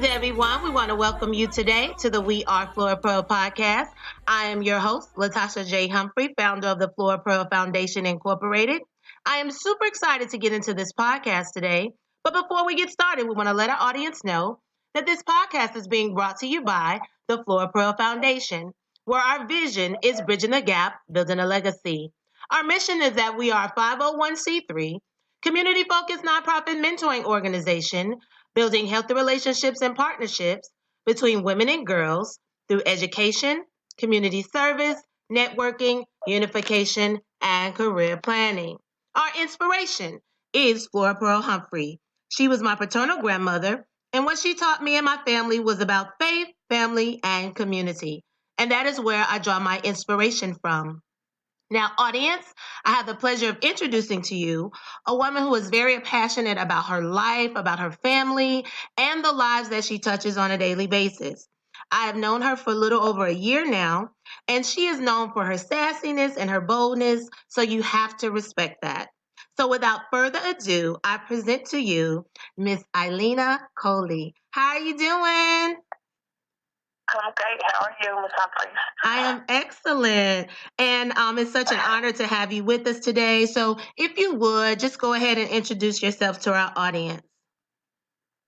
Greetings, everyone. We want to welcome you today to the We Are Flora Pearl podcast. I am your host, Latasha J. Humphrey, founder of the Flora Pearl Foundation Incorporated. I am super excited to get into this podcast today. But before we get started, we want to let our audience know that this podcast is being brought to you by the Flora Pearl Foundation, where our vision is bridging the gap, building a legacy. Our mission is that we are a 501c3, community-focused nonprofit mentoring organization building healthy relationships and partnerships between women and girls through education, community service, networking, unification, and career planning. Our inspiration is Flora Pearl Humphrey. She was my paternal grandmother, and what she taught me and my family was about faith, family, and community. And that is where I draw my inspiration from. Now, audience, I have the pleasure of introducing to you a woman who is very passionate about her life, about her family, and the lives that she touches on a daily basis. I have known her for a little over a year now, and she is known for her sassiness and her boldness, so you have to respect that. So without further ado, I present to you Miss ILLENA COLEY. How are you doing? I'm great. How are you, Ms. Humphrey? I am excellent. And it's such an honor to have you with us today. So, if you would, just go ahead and introduce yourself to our audience.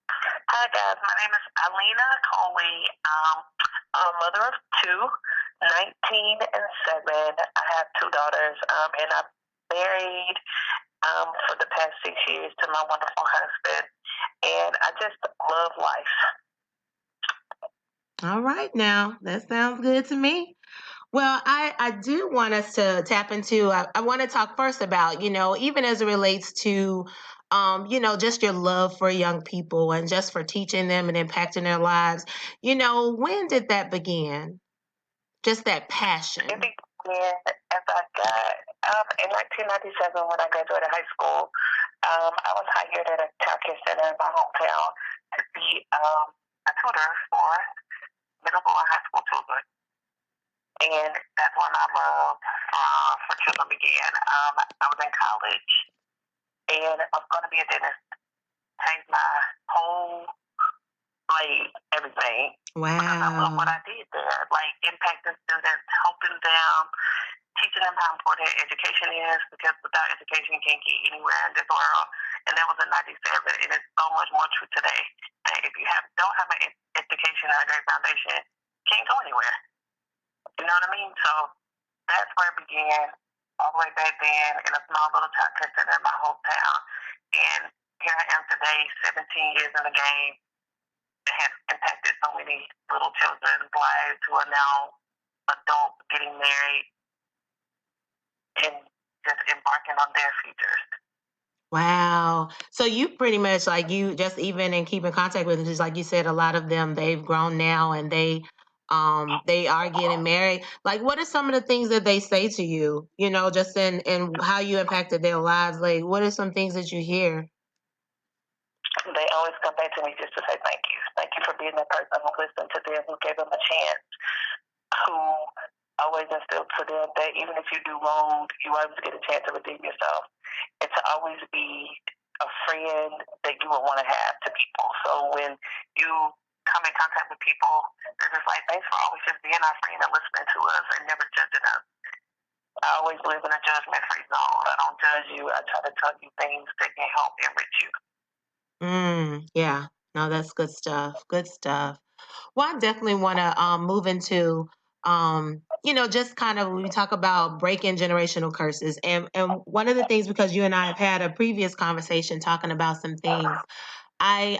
Hi, guys. My name is ILLENA COLEY. I'm a mother of two, 19 and 7. I have two daughters, and I'm married for the past 6 years to my wonderful husband. And I just love life. All right, now that sounds good to me. Well, I do want us to tap into, I want to talk first about, even as it relates to, just your love for young people and just for teaching them and impacting their lives. When did that begin? Just that passion. It began as I got, in 1997 when I graduated high school. I was hired at a childcare center in my hometown to be a tutor for middle school and high school children. And that's when my love for children began. I was in college, and I was going to be a dentist. Changed my whole, everything. Wow. Because I love what I did there. Impacting students, helping them, teaching them how important education is, because without education, you can't get anywhere in this world. And that was in 97, and it's so much more true today. And if you don't have an education and a great foundation, you can't go anywhere. You know what I mean? So that's where it began, all the way back then, in a small little childcare center in my hometown. And here I am today, 17 years in the game, and have impacted so many little children's lives who are now adults, getting married, and just embarking on their futures. Wow. So you pretty much you just even in keeping contact with them, just like you said, a lot of them, they've grown now and they are getting married. What are some of the things that they say to you, just in how you impacted their lives? What are some things that you hear? They always come back to me just to say thank you. Thank you for being the person who listened to them, who gave them a chance, who always instilled to them that even if you do wrong, you always get a chance to redeem yourself, and to always be a friend that you would want to have to people. So when you come in contact with people, they're just like, thanks for always just being our friend and listening to us and never judging us. I always live in a judgment-free zone. I don't judge you. I try to tell you things that can help enrich you. Yeah. No, that's good stuff. Good stuff. Well, I definitely want to move into, just kind of when we talk about breaking generational curses. And one of the things, because you and I have had a previous conversation talking about some things, I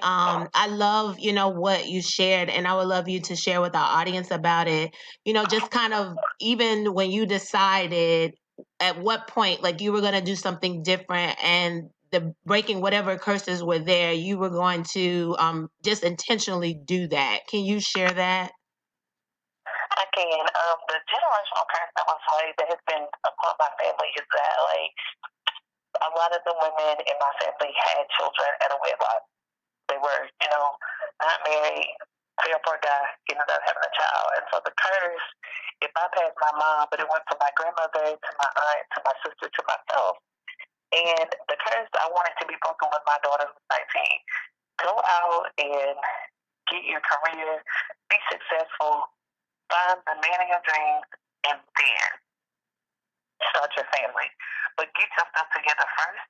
love, what you shared, and I would love you to share with our audience about it. Just kind of even when you decided at what point, you were going to do something different and the breaking whatever curses were there, you were going to just intentionally do that. Can you share that? I can. The generational curse that has been upon my family is that a lot of the women in my family had children at a wedlock. They were, not married, fair for a guy, ended up having a child. And so the curse, it bypassed my mom, but it went from my grandmother to my aunt to my sister to myself. And the curse I wanted to be broken with my daughter who's 19. Go out and get your career, be successful, find the man of your dreams, and then start your family. But get your stuff together first.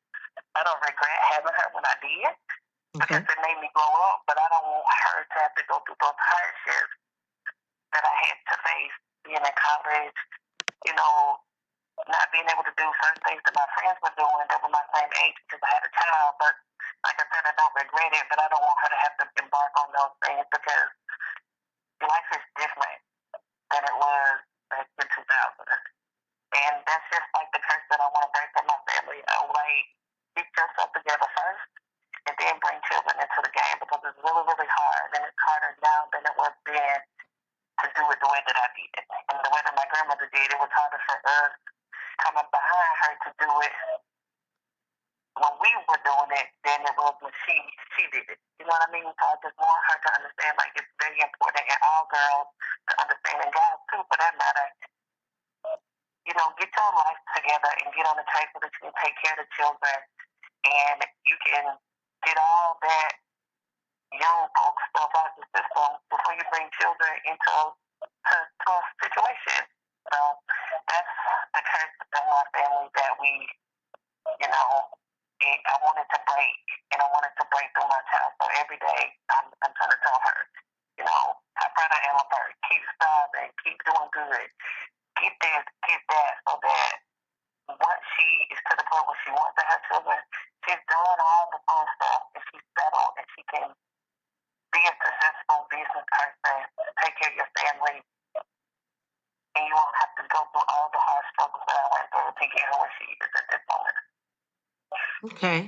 I don't regret having her when I did because it made me grow up, but I don't want her to have to go through those hardships that I had to face being in college, you know, not being able to do certain things that my friends were doing that were my same age because I had a child. But like I said, I don't regret it, but I don't want her to have to embark on those things because life is different than it was back in 2000. And that's just like the curse that I want to break from my family. Like, get yourself together first and then bring children into the game because it's really, really hard. And it's harder now than it was then to do it the way that I did. And the way that my grandmother did, it was harder for us coming behind her to do it when we were doing it than it was when she did it. You know what I mean? So I just want her to understand, like, it's very important, and all girls to understand, and guys too, for that matter. You know, get your life together and get on the track so that you can take care of the children, and you can get all that young folks stuff out of the system before you bring children into a situation. So that's the curse of my family that we, you know, I wanted to break, and I wanted to break through my child. So every day I'm trying to tell her, you know, how proud I am of her. Keep striving, keep doing good. Get this, get that, so that once she is to the point where she wants to have children, she's done all the fun stuff, and she's settled, and she can be a successful business person, take care of your family, and you won't have to go through all the hard struggles that I went through to get her where she is at this moment. Okay.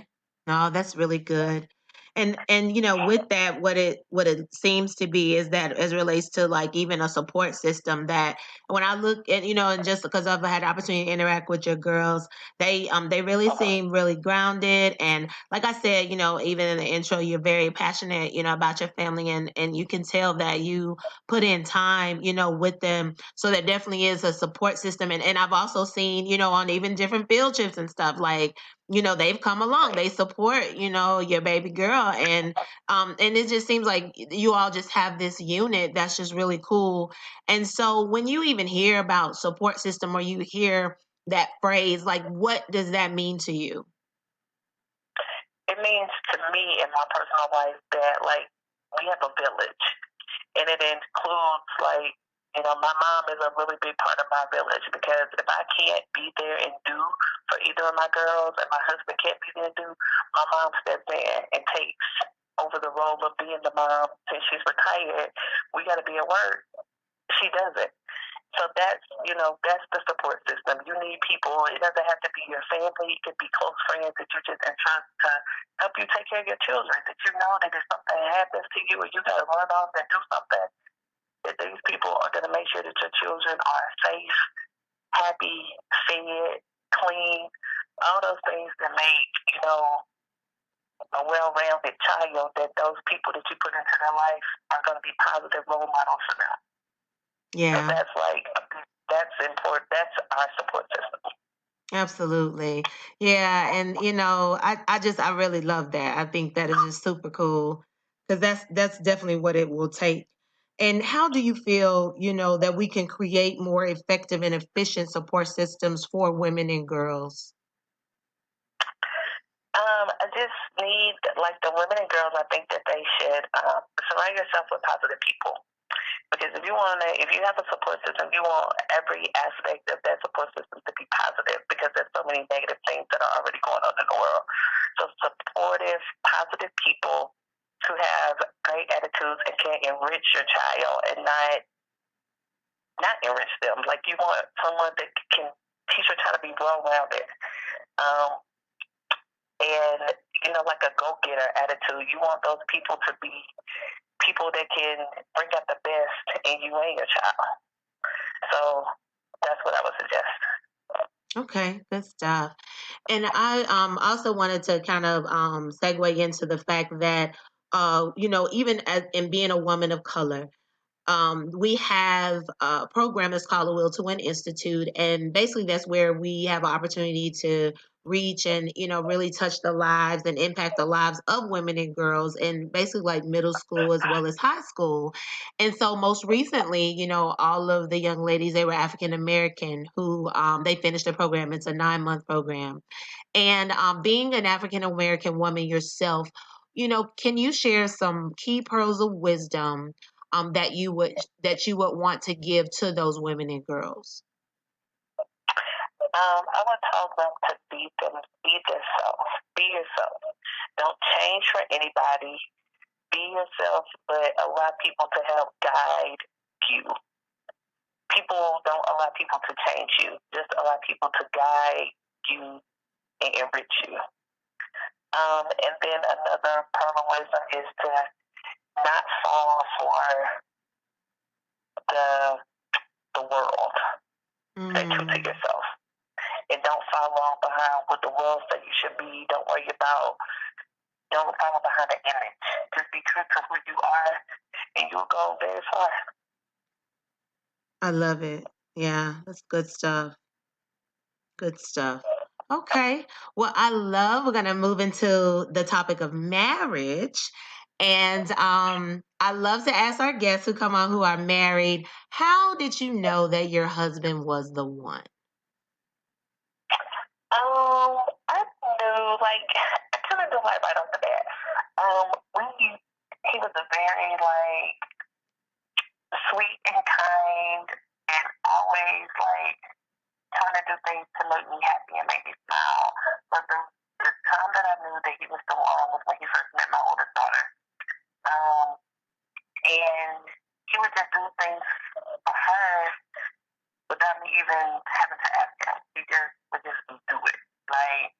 No, that's really good. And you know, with that, what it seems to be is that as it relates to like even a support system, that when I look at, you know, and just because I've had the opportunity to interact with your girls, they really seem really grounded. And like I said, you know, even in the intro, you're very passionate, you know, about your family, and you can tell that you put in time, you know, with them. So there definitely is a support system. And I've also seen, you know, on even different field trips and stuff, like, you know, they've come along, they support, you know, your baby girl. And it just seems like you all just have this unit that's just really cool. And so when you even hear about support system, or you hear that phrase, like, what does that mean to you? It means to me in my personal life that, like, we have a village, and it includes, like, you know, my mom is a really big part of my village because if I can't be there and do for either of my girls, and my husband can't be there and do, my mom steps in and takes over the role of being the mom. Since she's retired, we got to be at work. She does it. So that's, you know, that's the support system. You need people. It doesn't have to be your family. It could be close friends that you just entrust to help you take care of your children. That you know that if something happens to you and you got to run off and do something, that these people are going to make sure that your children are safe, happy, fed, clean, all those things that make, you know, a well-rounded child, that those people that you put into their life are going to be positive role models for them. So Yeah. that's like, that's important. That's our support system. Absolutely. Yeah. And you know, I really love that. I think that is just super cool, because that's definitely what it will take. And how do you feel, you know, that we can create more effective and efficient support systems for women and girls? I just need, like, the women and girls, I think that they should surround yourself with positive people. Because if you have a support system, you want every aspect of that support system to be positive, because there's so many negative things that are already going on in the world. So supportive, positive people who have great attitudes and can enrich your child and not enrich them. Like, you want someone that can teach your child to be well-rounded. And, you know, like a go-getter attitude. You want those people to be people that can bring out the best in you and your child. So that's what I would suggest. Okay, good stuff. And I also wanted to kind of segue into the fact that you know, even as in being a woman of color, we have a program that's called the Will to Win Institute, and basically that's where we have an opportunity to reach and really touch the lives and impact the lives of women and girls in basically like middle school as well as high school. And so most recently, all of the young ladies, they were African American who they finished the program. It's a 9-month program. And being an African American woman yourself, can you share some key pearls of wisdom that you would want to give to those women and girls? I would tell them to be themselves. Be yourself. Don't change for anybody. Be yourself, but allow people to help guide you. People don't allow people to change you. Just allow people to guide you and enrich you. And then another pearl of wisdom is to not fall for the world. Stay true to yourself. And don't follow behind what the world says you should be. Don't follow behind the image. Just be true to who you are, and you'll go very far. I love it. Yeah, that's good stuff. Good stuff. Okay. Well, we're going to move into the topic of marriage. And I love to ask our guests who come on who are married, how did you know that your husband was the one? I knew, I kind of knew, right off the bat. He was a very, sweet and kind, and always, trying to do things to make me happy and make me smile. But the time that I knew that he was the one was when he first met my oldest daughter. And he would just do things for her without me even having to ask him. He just would just do it. Like,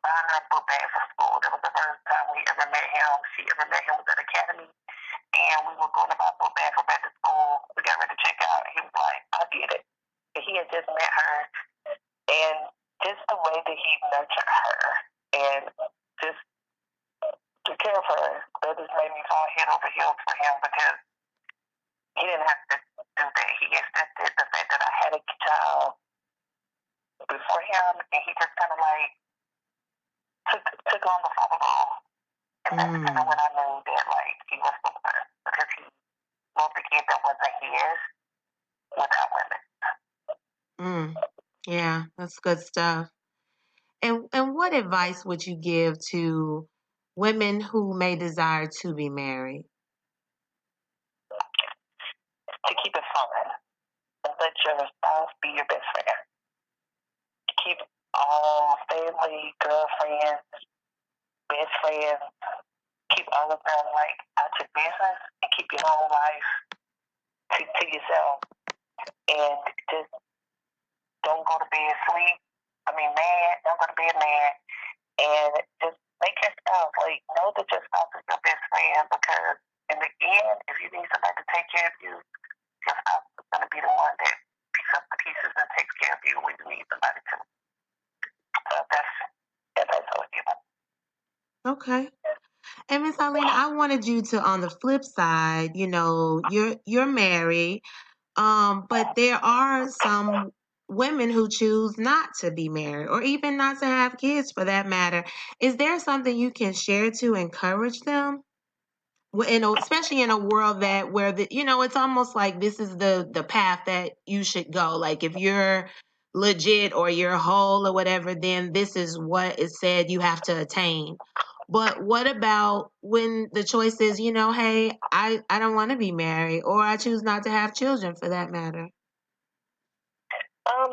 buying her book bag for school. That was the first time we ever met him. She ever met him was at Academy. And we were going to buy a book bag for back to school. We got ready to check out. And he was like, I did it. And he had just met her. And just the way that he nurtured her and just took care of her, that just made me fall head over heels for him, because he didn't have to do that. He accepted the fact that I had a child before him, and he just kind of took on the father role. And that's kind of when I knew that he was the one, because he loved the kid that wasn't his without women. Yeah, that's good stuff. And what advice would you give to women who may desire to be married? To keep it fun and let your spouse be your best friend. Keep all family, girlfriends, best friends, keep all of them out your business, and keep your own life to yourself. And just don't go to bed mad. Don't go to bed mad. And just make your spouse, know that your spouse is your best friend, because in the end, if you need somebody to take care of you, your spouse is going to be the one that picks up the pieces and takes care of you when you need somebody to. So that's all given. Okay. And Miss ILLENA, I wanted you to, on the flip side, you're married, but there are some women who choose not to be married or even not to have kids for that matter. Is there something you can share to encourage them? Especially in a world where it's almost like this is the path that you should go. Like if you're legit or you're whole or whatever, then this is what is said you have to attain. But what about when the choice is, hey, I don't want to be married, or I choose not to have children for that matter?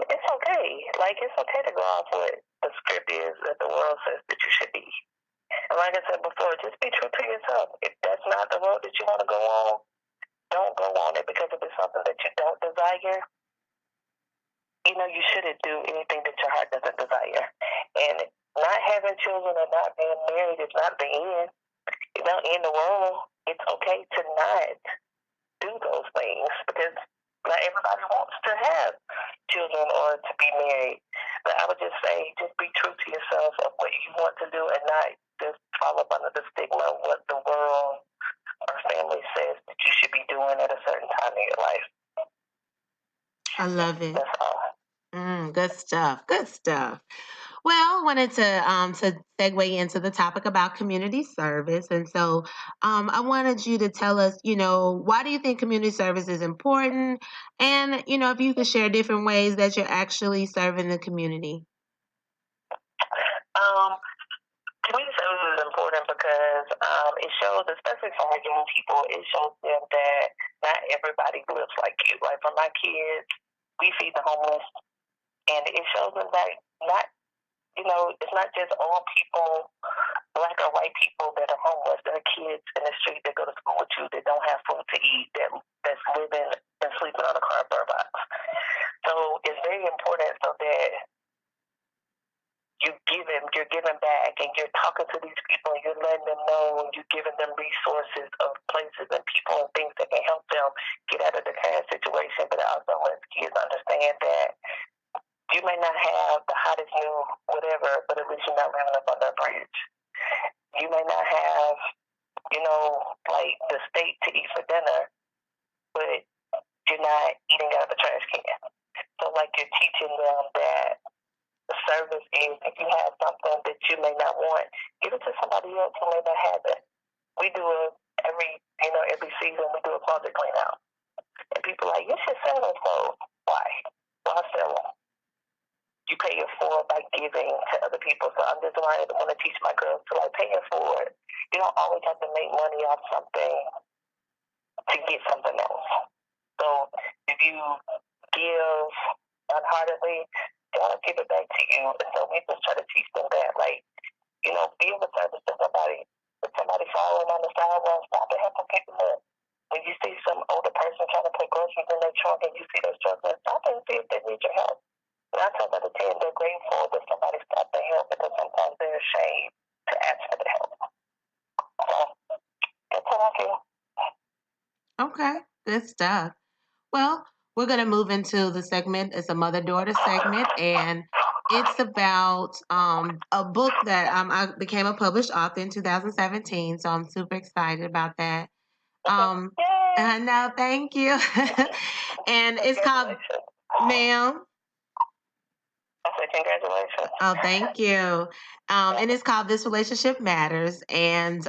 It's okay. It's okay to go off what the script is that the world says that you should be. And like I said before, just be true to yourself. If that's not the road that you want to go on, don't go on it, because if it's something that you don't desire, you shouldn't do anything that your heart doesn't desire. And not having children or not being married is not the end. It don't end the world. It's okay to not do those things, because not everybody wants to have children or to be married. But I would just say, just be true to yourself of what you want to do, and not just fall up under the stigma of what the world or family says that you should be doing at a certain time in your life. I love it. That's all. Good stuff. Good stuff. Well, I wanted to segue into the topic about community service, and so I wanted you to tell us, why do you think community service is important, and if you could share different ways that you're actually serving the community. Community service is important because it shows, especially for our young people, it shows them that not everybody lives like you. Like for my kids, we feed the homeless, and it shows them that not, it's not just all people, black or white people, that are homeless. There are kids in the street that go to school with you that don't have food to eat, that's living and sleeping on a cardboard box. So it's very important so that you're giving back, and you're talking to these people, and you're letting them know, and you're giving them resources of places and people and things that can help them get out of the current situation. But it also lets kids understand that you may not have the hottest new whatever, but at least you're not living up on that bridge. You may not have, like the steak to eat for dinner, but you're not eating out of a trash can. So like you're teaching them that the service is, if you have something that you may not want, give it to somebody else who may not have it. We do every season we do a closet clean out. And people are like, you should sell those clothes. Why? Why sell them? You pay it forward by giving to other people. So I'm just learning to want to teach my girls to pay it forward. You don't always have to make money off something to get something else. So if you give unheartedly, God will give it back to you. And so we just try to teach them that, be of a service to somebody. If somebody falling on the sidewalk, stop and help them pick them up. When you see some older person trying to put groceries in their trunk and you see they're struggling, stop and see if they need your help. 9 times out of 10, they're grateful that somebody stopped to help, because sometimes they're ashamed to ask for the help. So that's how I feel. Okay, good stuff. Well, we're going to move into the segment. It's a mother-daughter segment, and it's about a book that I became a published author in 2017, so I'm super excited about that. I know, thank you. And it's called, ma'am. I said congratulations. Oh, thank you. And it's called This Relationship Matters. And,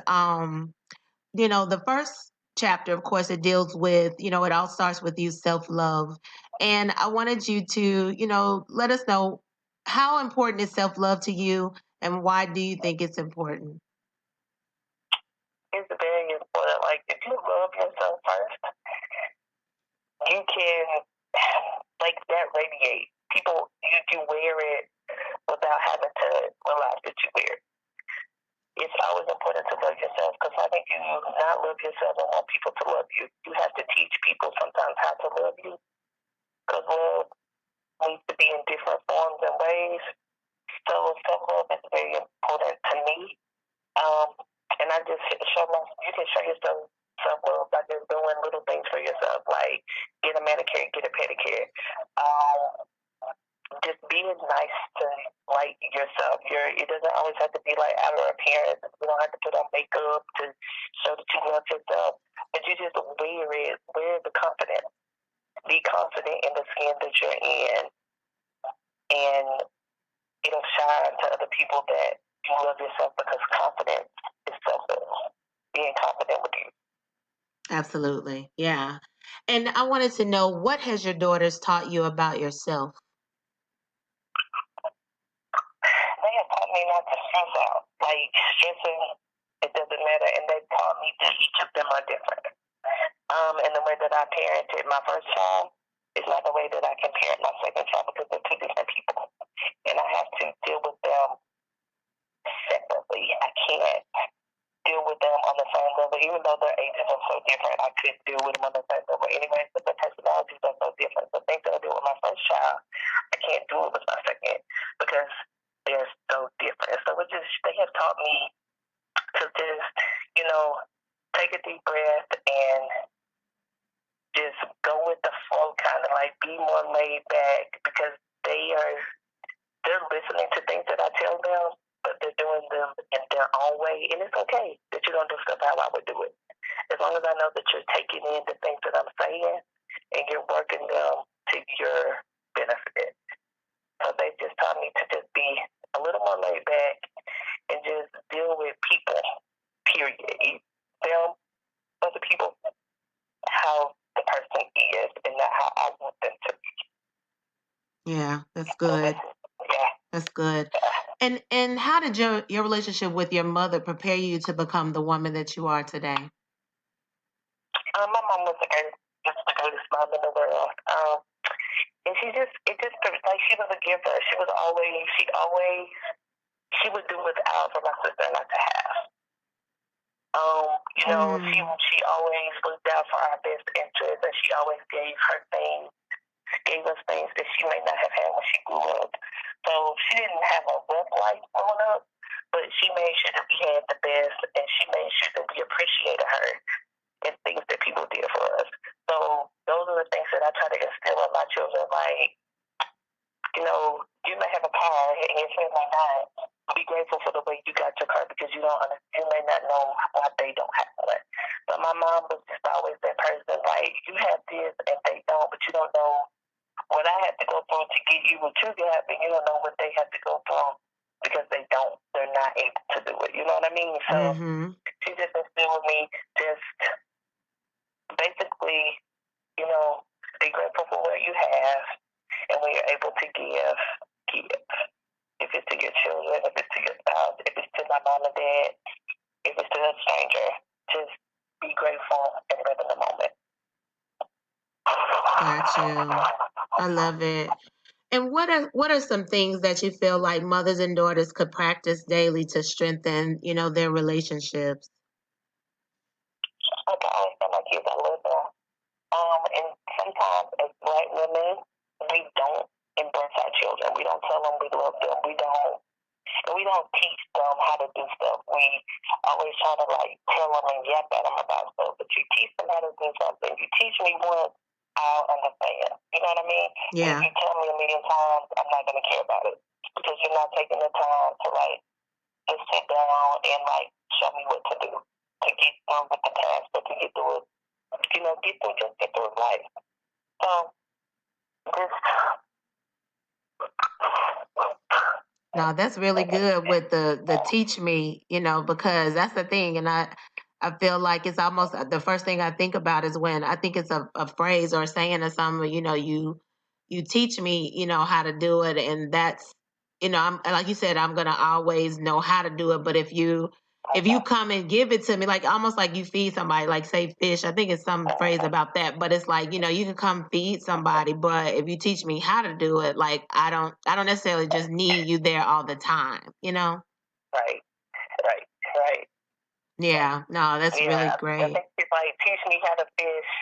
the first chapter, of course, it deals with, it all starts with you self-love. And I wanted you to, let us know, how important is self-love to you, and why do you think it's important? It's very important. Like, if you love yourself first, you can, that radiate. People, you wear it without having to realize that you wear it. It's always important to love yourself, because how can you not love yourself and want people to love you? You have to teach people sometimes how to love you, because love needs to be in different forms and ways. So self-love is very important to me. And I just you can show yourself self-love by just doing little things for yourself, like get a manicure, get a pedicure. Just being nice to yourself. It doesn't always have to be outer appearance. You don't have to put on makeup to show that you love yourself, but you just wear the confidence. Be confident in the skin that you're in, and it'll shine to other people that you love yourself, because confidence is self-love. Being confident with you. Absolutely. Yeah. And I wanted to know, what has your daughters taught you about yourself? They have taught me not to stress out. Stressing, it doesn't matter. And they've taught me that each of them are different. And the way that I parented my first child is not the way that I can parent my second child, because they're two different people. And I have to deal with them separately. I can't deal with them on the same level, even though their ages are so different. I couldn't deal with them on the same level anyway, but their personalities are so different. The things that I do with my first child, I can't do it with my second, because they're so different. So they have taught me to just, take a deep breath and just go with the flow, kind of be more laid back, because they're listening to things that I tell them, but they're doing them in their own way. And it's okay that you don't do stuff how I would do it. as long as I know that you're taking in the things that I'm saying and you're working them to your benefit. So they just taught me to just be a little more laid back and just deal with people, period. Them, other people, how the person is and not how I want them to be. Yeah, that's good. Yeah. That's good. And how did your relationship with your mother prepare you to become the woman that you are today? My mom was the greatest mom in the world. And she was a giver. She would do without for my sister and I to have. She always looked out for our best interests, and she always gave us things that she may not have had when she grew up. So she didn't have a rough life growing up, but she made sure that we had the best, and she made sure that we appreciated her and things that people did for us. So those are the things that I try to instill in my children. Like, you may have a car and your friend may not. Be grateful for the way you got your car because you may not know why they don't have it. But my mom was just always that person. Like, you have this and they don't, but you don't know what I had to go through to get you what you got, and you don't know what they have to go through because they're not able to do it. You know what I mean? So she just instilled with me just basically, be grateful for what you have, and when you're able to give. If it's to your children, if it's to your spouse, if it's to my mom and dad, if it's to a stranger, just be grateful and live in the moment. Got you. I love it. And what are some things that you feel like mothers and daughters could practice daily to strengthen, their relationships? Like I always tell my kids, I love them. And sometimes as Black women, we don't embrace our children. We don't tell them we love them. We don't teach them how to do stuff. We always try to tell them and yap at them about stuff. But you teach them how to do something. You teach me once, I'll understand. You know what I mean? Yeah. If you tell me a million times, I'm not going to care about it because you're not taking the time to just sit down and show me what to do to get through with the task, but to get through it. Get through life. So just. No, that's really good with the teach me, because that's the thing. And I feel like it's almost the first thing I think about is when I think it's a phrase or saying or something, you teach me, how to do it. And that's, I'm like you said, I'm going to always know how to do it. But if you come and give it to me, almost like you feed somebody, like say fish, I think it's some phrase about that, but it's like, you can come feed somebody, but if you teach me how to do it, I don't necessarily just need you there all the time, Right. Yeah, no, that's really great. I think it's teach me how to fish,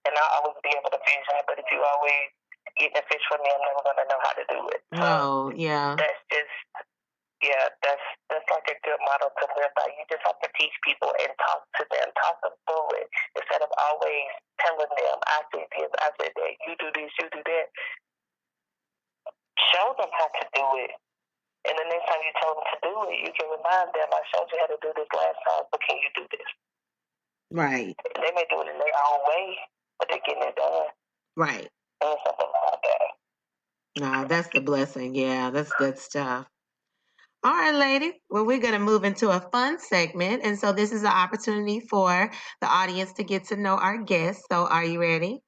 and I'll always be able to fish, but if you always get the fish from me, I'm never going to know how to do it. So no, yeah. That's just, that's a good model to live by. You just have to teach people and talk to them, talk them through it, instead of always telling them, I said this, I said that, you do this, you do that. Show them how to do it. And the next time you tell them to do it, you can remind them, I showed you how to do this last time, but can you do this? Right. They may do it in their own way, but they're getting it done. Right. And something like that. No, that's the blessing. Yeah, that's good stuff. All right, lady. Well, we're going to move into a fun segment. And so this is an opportunity for the audience to get to know our guests. So are you ready?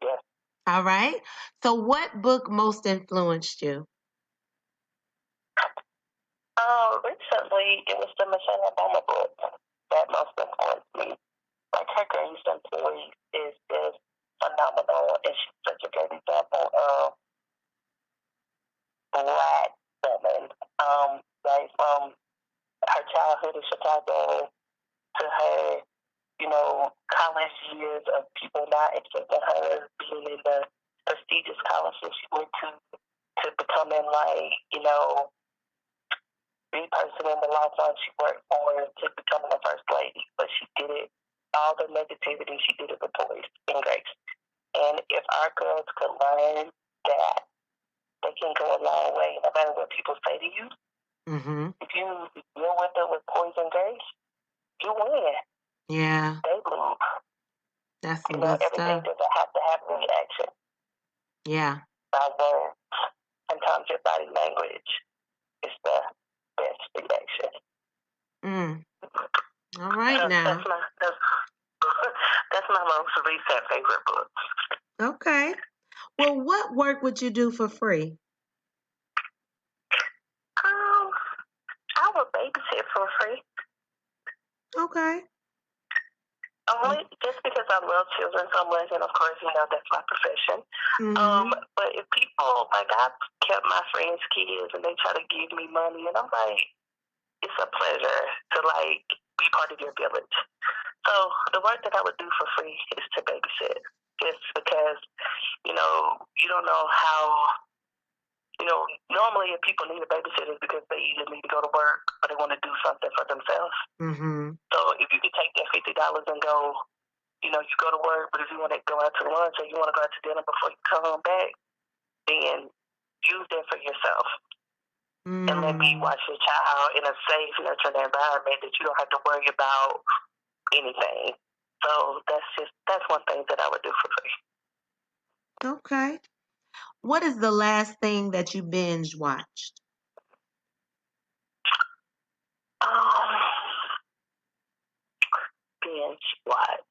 Yes. All right. So what book most influenced you? Recently, it was the Michelle Obama book that most influenced me. Her Grace Stories is just phenomenal, and she's such a great example of Black woman. From her childhood in Chicago to her, college years of people not accepting her, being in the prestigious colleges she went to becoming the person in the law firm she worked for to becoming the first lady. But she did it, all the negativity, she did it with poise and grace. And if our girls could learn that, they can go a long way, no matter what people say to you. Mm-hmm. If you deal with it with poise and grace, you win. Yeah. They move. That's some good Everything stuff. doesn't have to have reaction Yeah. by words. Sometimes your body language is the best reaction. All right now. That's my most recent favorite book. Okay. Well, what work would you do for free? I would babysit for free. Okay. Only just because I love children so much, and of course, that's my profession. But if people, I've kept my friends' kids, and they try to give me money, and I'm like, it's a pleasure to be part of your village. So the work that I would do for free is to babysit, just because you don't know how. Normally if people need a babysitter, it's because they either need to go to work or they want to do something for themselves. So if you could take that $50 and go, you go to work, but if you want to go out to lunch or you want to go out to dinner before you come back, then use that for yourself. And let me watch your child in a safe, nurturing environment that you don't have to worry about anything. So that's one thing that I would do for free. Okay. What is the last thing that you binge watched? Binge watched.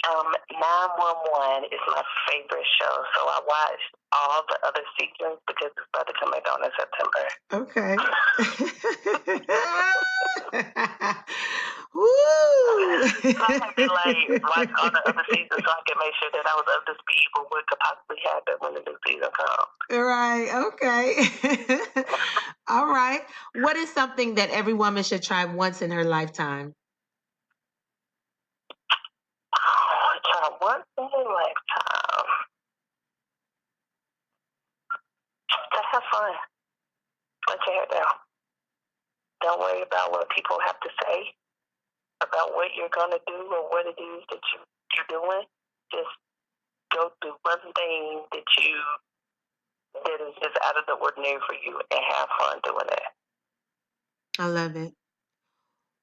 911 is my favorite show, so I watched all the other seasons because it's about to come back on in September. Okay. Woo! So I had to watch all the other seasons so I could make sure that I was up to speed with what could possibly happen when the new season comes. Right. Okay. All right. What is something that every woman should try once in her lifetime? Try once in a lifetime. To have fun. Let your hair down. Don't worry about what people have to say about what you're going to do or what it is that you're doing. Just go do one thing that is just out of the ordinary for you and have fun doing that. I love it.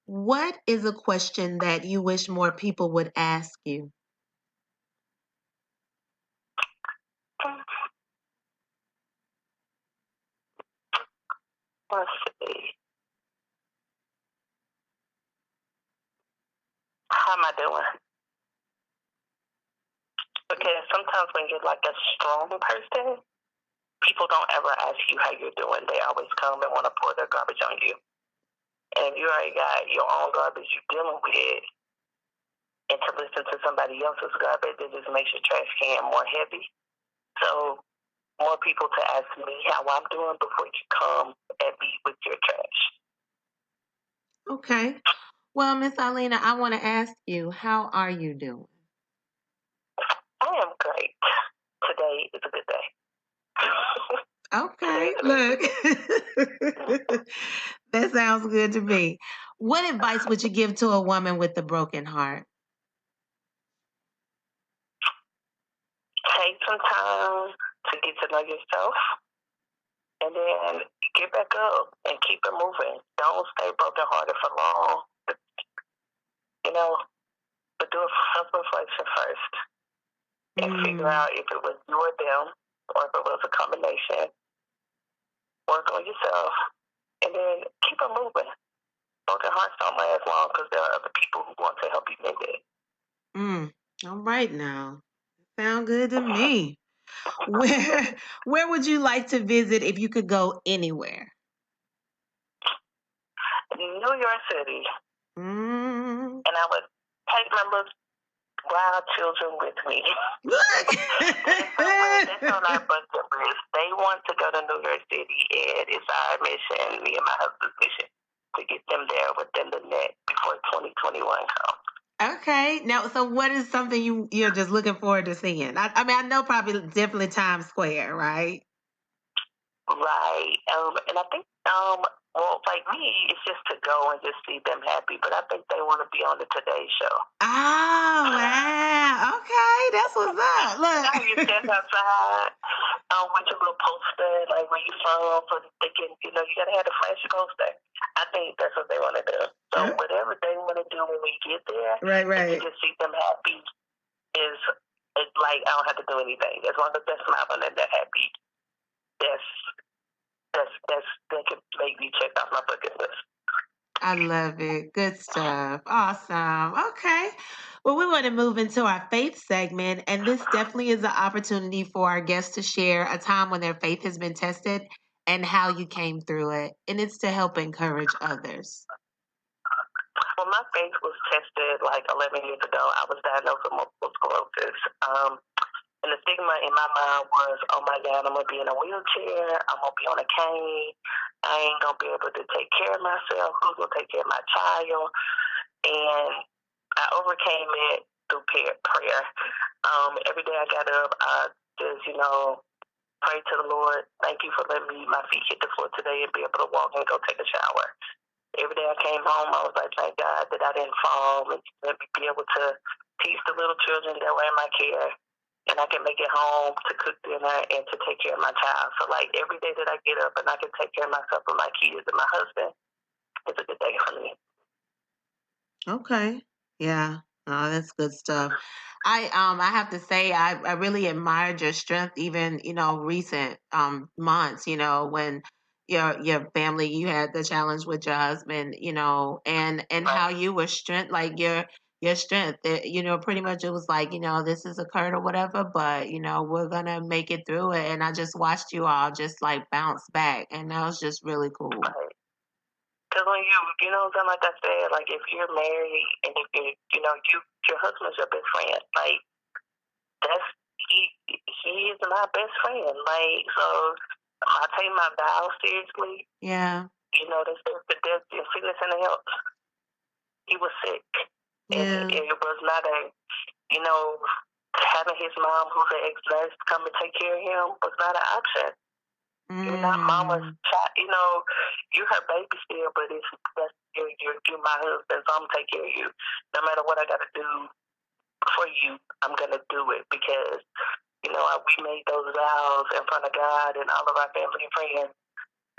What is a question that you wish more people would ask you? Let's see. How am I doing? Because sometimes when you're a strong person, people don't ever ask you how you're doing. They always come and want to pour their garbage on you. And if you already got your own garbage you're dealing with, and to listen to somebody else's garbage, it just makes your trash can more heavy. So more people to ask me how I'm doing before you come at me with your trash. Okay. Well, Miss ILLENA, I want to ask you, how are you doing? I am great. Today is a good day. Okay, look. That sounds good to me. What advice would you give to a woman with a broken heart? Take some time to get to know yourself and then get back up and keep it moving. Don't stay brokenhearted for long. But do a self-reflection first and figure out if it was you or them or if it was a combination. Work on yourself and then keep it moving. Broken hearts don't last long because there are other people who want to help you mend it. All right now. Sound good to me. Where would you like to visit if you could go anywhere? New York City. And I would take my little wild children with me. That's on our bucket list. They want to go to New York City, and it's our mission, me and my husband's mission, to get them there within the net before 2021 comes. Okay. Now, so what is something you're just looking forward to seeing? I mean, I know probably definitely Times Square, right? Right. And I think, like me, it's just to go and just see them happy. But I think they want to be on the Today Show. Oh, wow. Okay. That's what's up. Look. You step outside with your little poster, like where you from, so that they can, you gotta have the flashy poster. I think that's what they want to do. So whatever they want to do when we get there, right, and you just see them happy it's like I don't have to do anything. As long as they're smiling and they're happy, that can make me check off my bucket list. I love it. Good stuff. Awesome. Okay. Well, we want to move into our faith segment, and this definitely is an opportunity for our guests to share a time when their faith has been tested and how you came through it. And it's to help encourage others. Well, my faith was tested like 11 years ago. I was diagnosed with multiple sclerosis. And the stigma in my mind was, oh my God, I'm going to be in a wheelchair. I'm going to be on a cane. I ain't going to be able to take care of myself. Who's going to take care of my child? And I overcame it through prayer. Every day I got up, I just, pray to the Lord. Thank you for letting my feet hit the floor today and be able to walk and go take a shower. Every day I came home, I was like, thank God that I didn't fall and let me be able to teach the little children that were in my care. And I can make it home to cook dinner and to take care of my child. So, like, every day that I get up and I can take care of myself and my kids and my husband, it's a good day for me. Okay. Yeah. Oh, that's good stuff. I have to say I really admired your strength even, recent months, when your family, you had the challenge with your husband, and Right. how you were strength, like your strength, pretty much it was like, this has occurred or whatever, but we're gonna make it through it. And I just watched you all just like bounce back, and that was just really cool. Right. Because when like I said, like if you're married and if your husband's your best friend, like he is my best friend. Like, so I take my vows seriously. Yeah. They said the death and sickness and the health. He was sick. Yeah. And it was not having his mom, who's an ex-nurse, come and take care of him was not an option. You're not mama's child. You're her baby still, but you're my husband, so I'm gonna take care of you. No matter what I gotta do for you, I'm gonna do it because we made those vows in front of God and all of our family and friends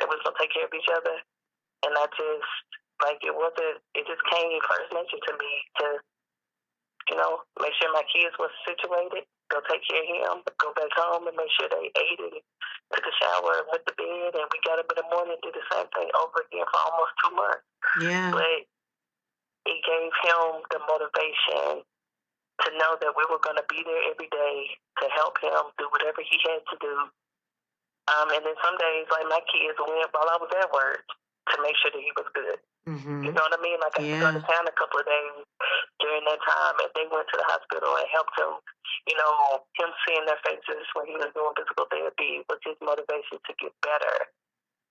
that we're gonna take care of each other. And I just it just came first nature to me to make sure my kids were situated, go take care of him, go back home and make sure they ate and took a shower and went to bed, and we got up in the morning and did the same thing over again for almost 2 months. Yeah. But it gave him the motivation to know that we were going to be there every day to help him do whatever he had to do. And then some days, like my kids went while I was at work to make sure that he was good. Mm-hmm. You know what I mean? Like I was out of town a couple of days during that time, and they went to the hospital and helped him. Him seeing their faces when he was doing physical therapy was his motivation to get better.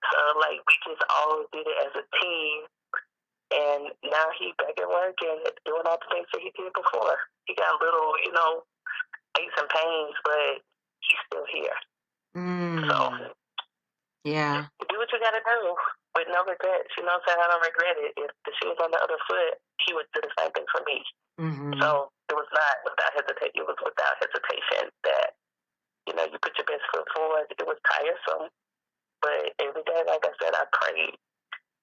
So, like, we just all did it as a team, and now he's back at work and doing all the things that he did before. He got little, aches and pains, but he's still here. So, yeah. Do what you got to do with no regrets. You know what I'm saying? I don't regret it. If the shoe was on the other foot, he would do the same thing for me. Mm-hmm. So it was not without hesitation. It was without hesitation that, you put your best foot forward. It was tiresome. But every day, like I said, I prayed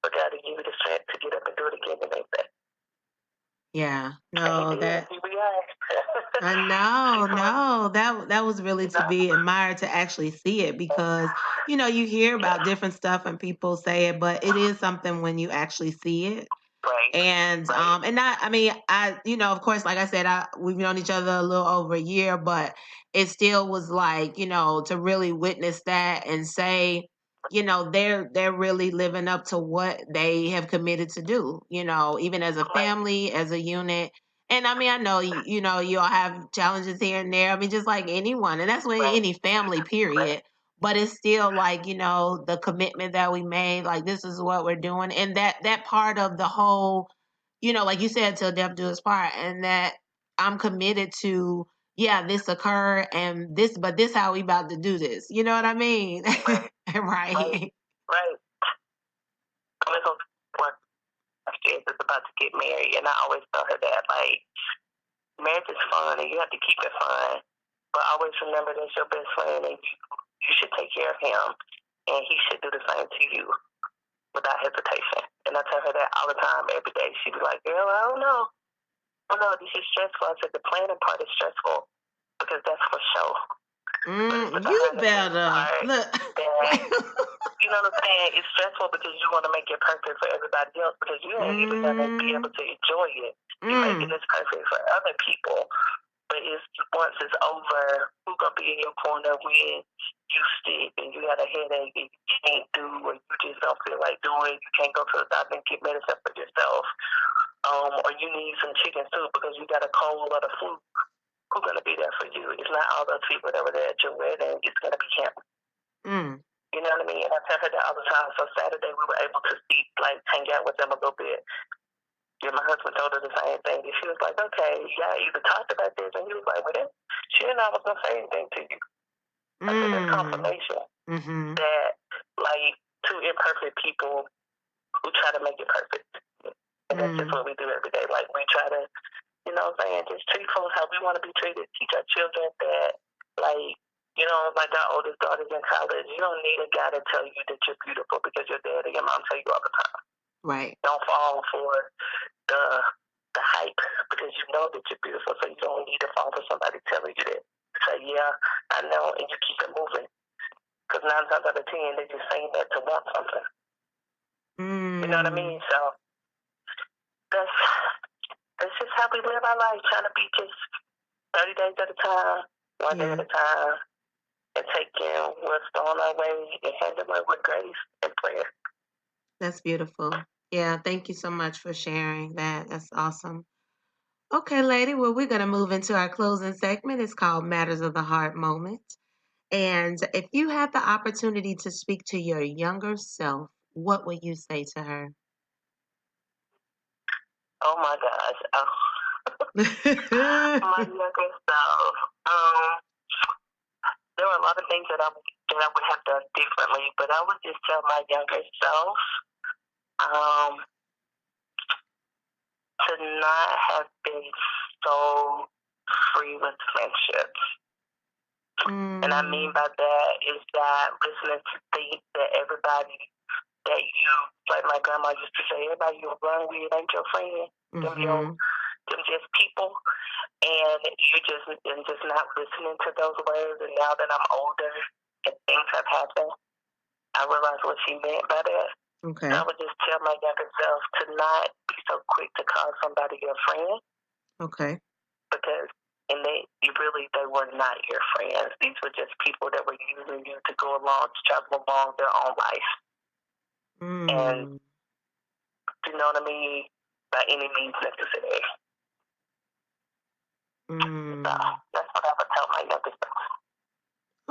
for God to give me the strength to get up and do it again the next day. Yeah. No, that. Here we are. I know. No, that was really to be admired to actually see it, because you hear about different stuff and people say it, but it is something when you actually see it. Right. And and not, I mean, of course, like I said, we've known each other a little over a year, but it still was like, to really witness that and say, they're really living up to what they have committed to do, even as a family, as a unit. And I mean, I know, you all have challenges here and there. I mean, just like anyone, and that's with any family, period. But it's still like, the commitment that we made, like, this is what we're doing. And that part of the whole, like you said, till death do us part, and that I'm committed to, this occur and but this how we about to do this. You know what I mean? Right. My kids is about to get married, and I always tell her that, like, marriage is fun, and you have to keep it fun. But always remember that's your best friend, and you should take care of him, and he should do the same to you without hesitation. And I tell her that all the time, every day. She be like, girl, I don't know. Oh, no, this is stressful. I said, the planning part is stressful because that's for sure. You better. Look. You know what I'm saying? It's stressful because you want to make it perfect for everybody else because you ain't even going to be able to enjoy it. You're making this perfect for other people. But once it's over, who's going to be in your corner when you sick and you got a headache and you can't do or you just don't feel like doing, you can't go to the doctor and get medicine for yourself, or you need some chicken soup because you got a cold or the flu. Who's going to be there for you? It's not all those people that were there at your wedding. It's going to be him. You know what I mean? And I tell her that all the time. So Saturday we were able to hang out with them a little bit. Yeah, my husband told her the same thing. And she was like, okay, yeah, I even talked about this. And he was like, well, she didn't know I was going to say anything to you. I said, that's confirmation that, two imperfect people who try to make it perfect. And that's just what we do every day. We try to, you know what I'm saying, just treat folks how we want to be treated. Teach our children that, our oldest daughter's in college. You don't need a guy to tell you that you're beautiful because your dad and your mom tell you all the time. Right. Don't fall for the hype because you know that you're beautiful, so you don't need to fall for somebody telling you that. Say, yeah, I know, and you keep it moving. Because 9 times out of 10, they're just saying that to want something. You know what I mean? So that's just how we live our life, trying to be just 30 days at a time, one day at a time, and taking what's going our way and handling it with grace and prayer. That's beautiful. Yeah, thank you so much for sharing that. That's awesome. Okay, lady, well, we're going to move into our closing segment. It's called Matters of the Heart Moment. And if you had the opportunity to speak to your younger self, what would you say to her? Oh, my gosh. My younger self. There were a lot of things that I would have done differently, but I would just tell my younger self to not have been so free with friendships. And I mean by that is that listening to think that everybody that you, like my grandma used to say, everybody you run with ain't your friend. Them just people. And you just not listening to those words. And now that I'm older and things have happened, I realize what she meant by that. Okay. So I would just tell my younger self to not be so quick to call somebody your friend. Okay. Because they were not your friends. These were just people that were using you to go along, to travel along their own life. And you know what I mean? By any means necessary. So that's what I would tell my younger self.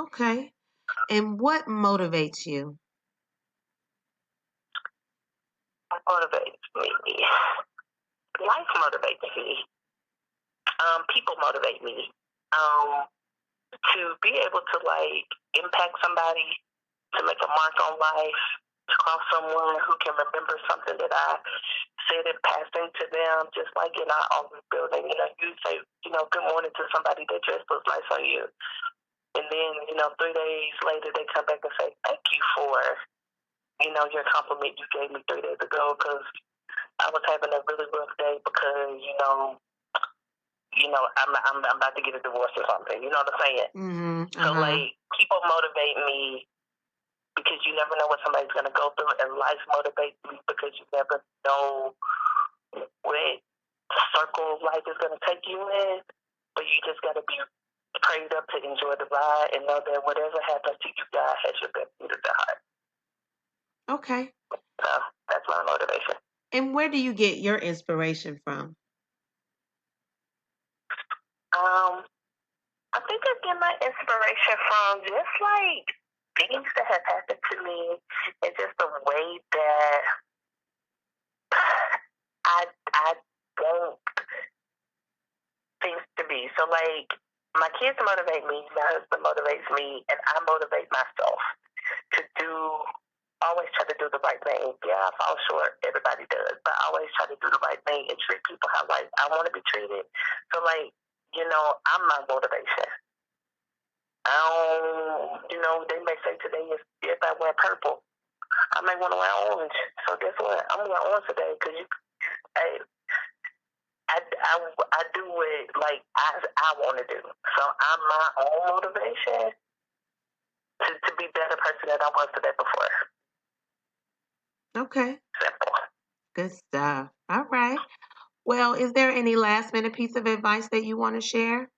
Okay. And what motivates you? What motivates me? Life motivates me. People motivate me. To be able to impact somebody, to make a mark on life, to call someone who can remember something that I said in passing to them, just like in our office building. You say, good morning to somebody that dress looks nice on you. And then, 3 days later, they come back and say, thank you for, your compliment you gave me 3 days ago because I was having a really rough day because, I'm about to get a divorce or something. You know what I'm saying? So, people motivate me because you never know what somebody's going to go through, and life motivates me because you never know what circle of life is going to take you in, but you just got to be prayed up to enjoy the ride and know that whatever happens to you, God has your best interest at heart. Okay. So, that's my motivation. And where do you get your inspiration from? I think I get my inspiration from just things that have happened to me and just the way that I want things to be. So my kids motivate me, my husband motivates me, and I motivate myself to always try to do the right thing. Yeah, I fall short. Everybody does. But I always try to do the right thing and treat people how I want to be treated. So I'm my motivation. They may say today if I wear purple, I may want to wear orange. So guess what? I'm going to wear orange today because I do it like I want to do. So I'm my own motivation to be a better person than I was the day before. Okay. Simple. Good stuff. All right. Well, is there any last minute piece of advice that you want to share?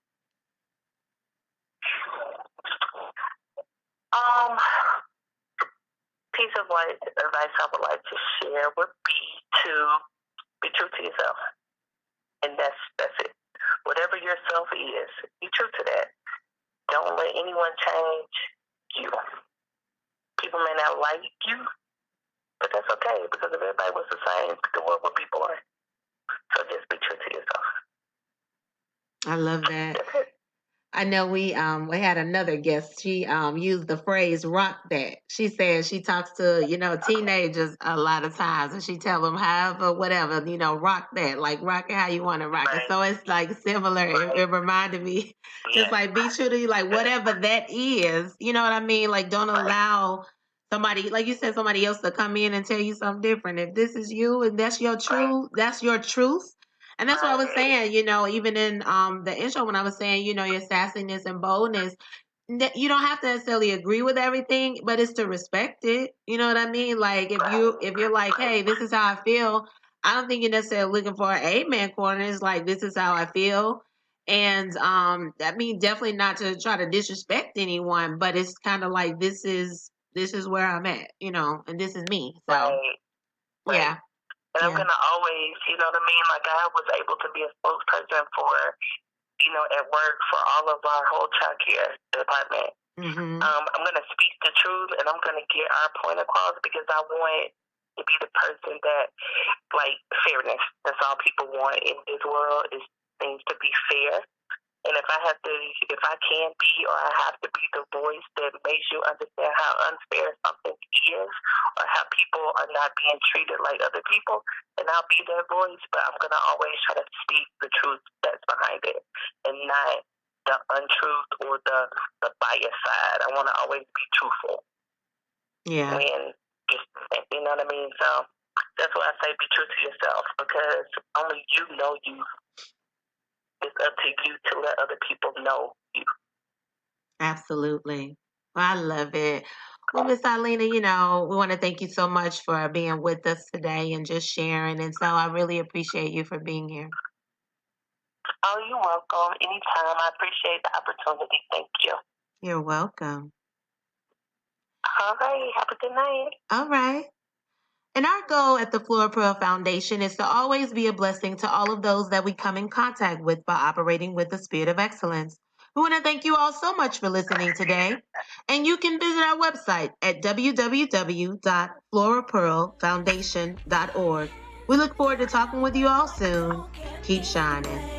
Piece of advice I would like to share would be to be true to yourself. And that's it. Whatever yourself is, be true to that. Don't let anyone change you. People may not like you, but that's okay, because if everybody was the same, the world would be boring. So just be true to yourself. I love that. I know we had another guest. She used the phrase "rock that." She said she talks to teenagers a lot of times, and she tell them however whatever rock that, like rock it how you want to rock it. So it's like similar. It reminded me just like be true to you, like whatever that is. You know what I mean? Like don't allow somebody, like you said, somebody else to come in and tell you something different. If this is you and that's your truth, that's your truth. And that's what I was saying, even in the intro when I was saying, your sassiness and boldness, you don't have to necessarily agree with everything, but it's to respect it. You know what I mean? Like if you're like, hey, this is how I feel, I don't think you're necessarily looking for an amen corner. It's like this is how I feel. And that means definitely not to try to disrespect anyone, but it's kind of like this is where I'm at, and this is me. So yeah. And I'm going to always, like I was able to be a spokesperson for, at work for all of our whole child care department. Mm-hmm. I'm going to speak the truth, and I'm going to get our point across, because I want to be the person that, like, fairness. That's all people want in this world, is things to be fair. And if I can't be, or I have to be the voice that makes you understand how unfair something is, or how people are not being treated like other people, then I'll be that voice. But I'm going to always try to speak the truth that's behind it, and not the untruth or the bias side. I want to always be truthful. Yeah. And you know what I mean? So that's why I say be true to yourself, because only you know you. It's up to you to let other people know you. Absolutely. Well, I love it. Well, Miss ILLENA, we want to thank you so much for being with us today and just sharing. And so I really appreciate you for being here. Oh, you're welcome. Anytime. I appreciate the opportunity. Thank you. You're welcome. All right. Have a good night. All right. And our goal at the Flora Pearl Foundation is to always be a blessing to all of those that we come in contact with by operating with the spirit of excellence. We want to thank you all so much for listening today. And you can visit our website at www.florapearlfoundation.org. We look forward to talking with you all soon. Keep shining.